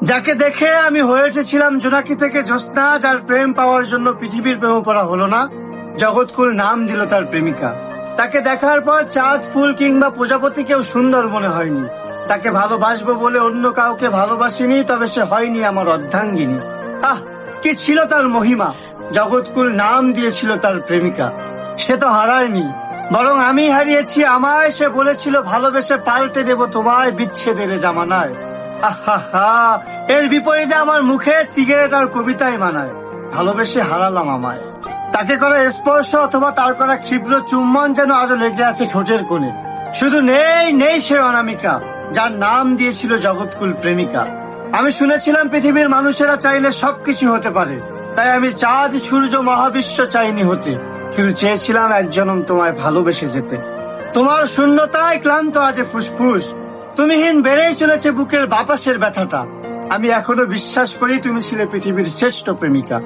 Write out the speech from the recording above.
যাকে দেখে আমি হয়ে উঠেছিলাম জোনাকি থেকে জ্যোৎস্না, যার প্রেম পাওয়ার জন্য পৃথিবীর প্রেম পড়া হলো না, জগৎকুল নাম দিল তার প্রেমিকা। তাকে দেখার পর চাঁদ, ফুল কিংবা প্রজাপতি কেউ সুন্দর মনে হয়নি। তাকে ভালোবাসবো বলে অন্য কাউকে ভালোবাসিনি, তবে সে হয়নি আমার অর্ধাঙ্গিনী। আহ, কি ছিল তার মহিমা! জগৎকুল নাম দিয়েছিল তার প্রেমিকা। সে তো হারায়নি, বরং আমি হারিয়েছি আমায়। সে বলেছিল ভালোবেসে পাল্টে দেব তোমায় বিচ্ছেদের জামানায়। আহা, এর বিপরীতে আমার মুখে সিগারেট আর কবিতাই মানায়। ভালোবেসে হারালাম আমায়। তাকে করা স্পর্শ অথবা তার করা ক্ষিপ্র চুম্বন যেন আজও লেগে আছে ঠোঁটের কোণে। শুধু নেই সে অনামিকা, যার নাম দিয়েছিল জগৎকুল প্রেমিকা। আমি শুনেছিলাম পৃথিবীর মানুষেরা চাইলে সবকিছু হতে পারে, তাই আমি চাঁদ, সূর্য, মহাবিশ্ব চাইনি হতে। শুধু চেয়েছিলাম এক জনম তোমায় ভালোবেসে যেতে। তোমার শূন্যতায় ক্লান্ত আজে ফুসফুস, তুমিহীন বেড়েই চলেছে বুকের বাতাসের ব্যথাটা। আমি এখনো বিশ্বাস করি তুমি ছিলে পৃথিবীর শ্রেষ্ঠ প্রেমিকা।